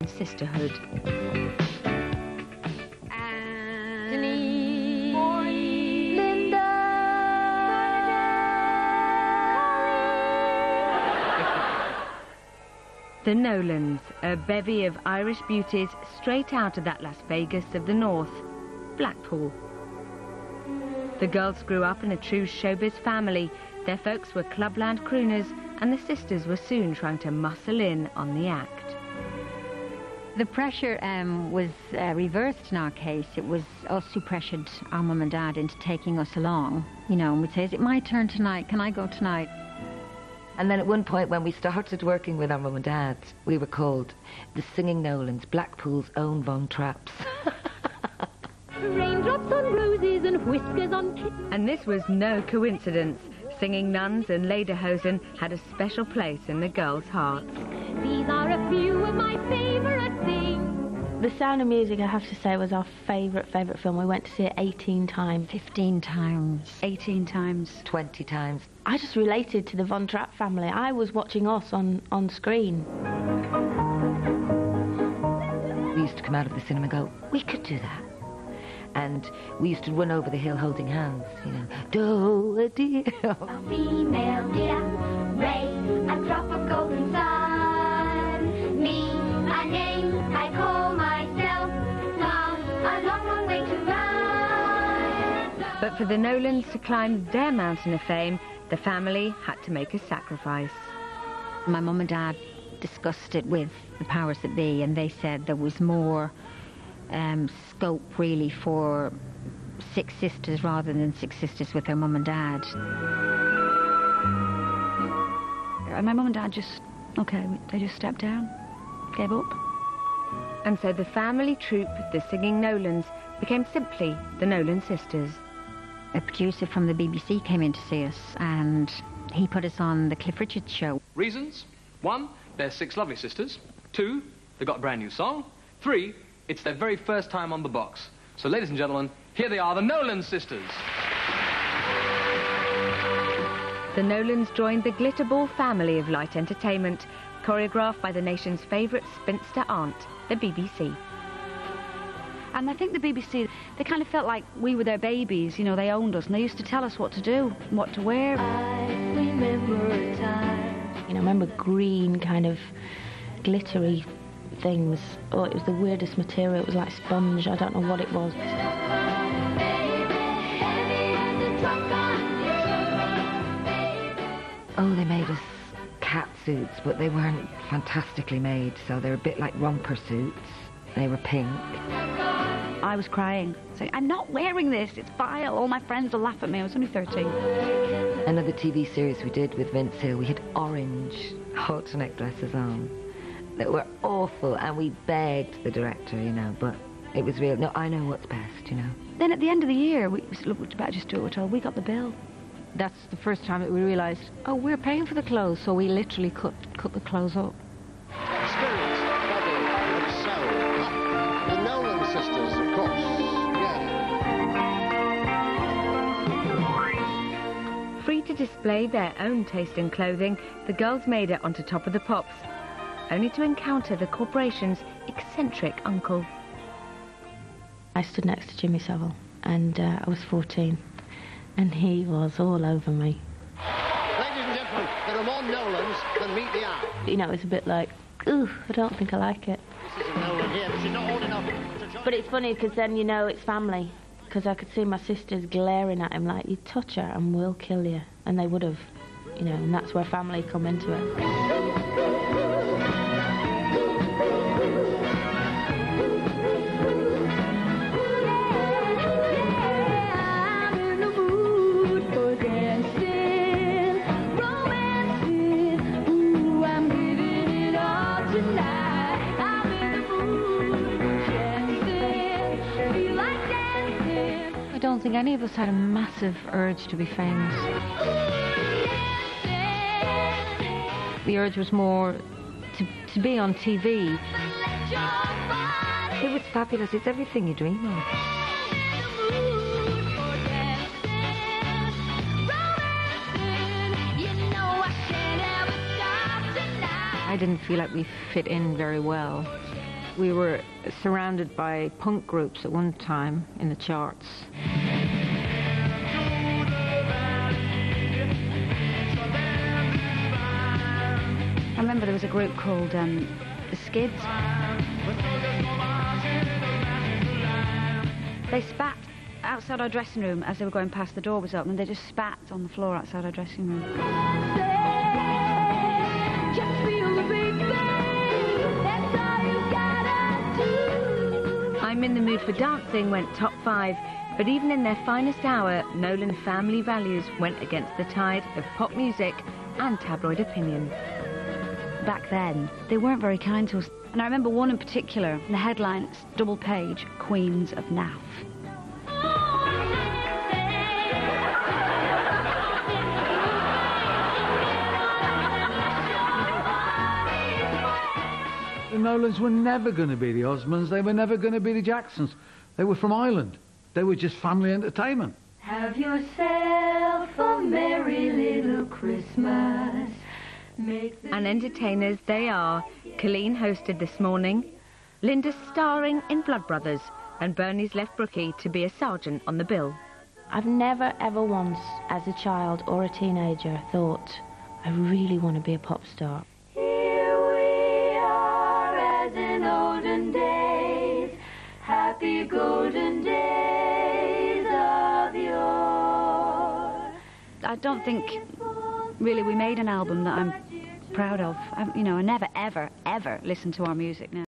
sisterhood. The Nolans, a bevy of Irish beauties straight out of that Las Vegas of the North, Blackpool. The girls grew up in a true showbiz family. Their folks were clubland crooners, and the sisters were soon trying to muscle in on the act. The pressure was reversed in our case. It was us who pressured our mum and dad into taking us along, you know, and we'd say, is it my turn tonight? Can I go tonight? And then at one point when we started working with our mum and dad, we were called the Singing Nolans, Blackpool's own Von Trapps. Raindrops on roses and whiskers on kittens. And this was no coincidence. Singing nuns and lederhosen had a special place in the girls' hearts. These are a few of my favourite things. The Sound of Music, I have to say, was our favourite film. We went to see it 18 times. 15 times. 18 times. 20 times. I just related to the Von Trapp family. I was watching us on screen. We used to come out of the cinema and go, we could do that. And we used to run over the hill holding hands, you know. Do-a-dee. A female deer, ray, a drop of golden sun. Me, my name, I call myself. Long, a long, long way to run. But for the Nolans to climb their mountain of fame, the family had to make a sacrifice. My mum and dad discussed it with the powers that be, and they said there was more scope really for 6 sisters rather than 6 sisters with their mum and dad. And my mum and dad just, they just stepped down, gave up. And so the family troupe, the Singing Nolans, became simply the Nolan Sisters. A producer from the BBC came in to see us, and he put us on the Cliff Richard show. Reasons? 1, they're 6 lovely sisters. 2, they got a brand new song. 3, it's their very first time on the box. So, ladies and gentlemen, here they are, the Nolan Sisters. The Nolans joined the Glitterball family of light entertainment, choreographed by the nation's favourite spinster aunt, the BBC. And I think the BBC, they kind of felt like we were their babies, you know, they owned us, and they used to tell us what to do, what to wear. I remember a time. You know, I remember green kind of glittery things. Oh, it was the weirdest material. It was like sponge. I don't know what it was. Oh, they made us cat suits, but they weren't fantastically made, so they're a bit like romper suits. They were pink. I was crying, saying, I'm not wearing this, it's vile. All my friends will laugh at me. I was only 13. Another TV series we did with Vince Hill, we had orange halter-neck dresses on that were awful, and we begged the director, you know, but it was real. No, I know what's best, you know. Then at the end of the year, we said, look, we better just do what we're told. We got the bill. That's the first time that we realised, oh, we're paying for the clothes, so we literally cut the clothes up. Experience, body, and soul. The Nolan sisters, of course, yeah. Free to display their own taste in clothing, the girls made it onto Top of the Pops, only to encounter the corporation's eccentric uncle. I stood next to Jimmy Savile, and I was 14, and he was all over me. Ladies and gentlemen, there are more Nolans than meet the eye. You know, it was a bit like, ooh, I don't think I like it. This is a Nolan here, but she's not old enough to join. But it's funny, because then, you know, it's family. Because I could see my sisters glaring at him like, you touch her and we'll kill you. And they would have, you know, and that's where family come into it. I don't think any of us had a massive urge to be famous. The urge was more to be on TV. It was fabulous. It's everything you dream of. I didn't feel like we fit in very well. We were surrounded by punk groups at one time in the charts. I remember there was a group called the Skids. They spat outside our dressing room as they were going past. The door was open and they just spat on the floor outside our dressing room. I'm in the Mood for Dancing went top 5, but even in their finest hour, Nolan family values went against the tide of pop music and tabloid opinion. Back then, they weren't very kind to us. And I remember one in particular, the headlines, double page, Queens of Naff. The Nolans were never going to be the Osmonds, they were never going to be the Jacksons. They were from Ireland. They were just family entertainment. Have yourself a merry little Christmas. And entertainers they are. Colleen hosted this morning, Linda starring in Blood Brothers, and Bernie's left Brookie to be a sergeant on the bill. I've never ever once, as a child or a teenager, thought, I really want to be a pop star. Here we are as in olden days, happy golden days of yore. I don't think really we made an album that I'm proud of. I never, ever, ever listen to our music now.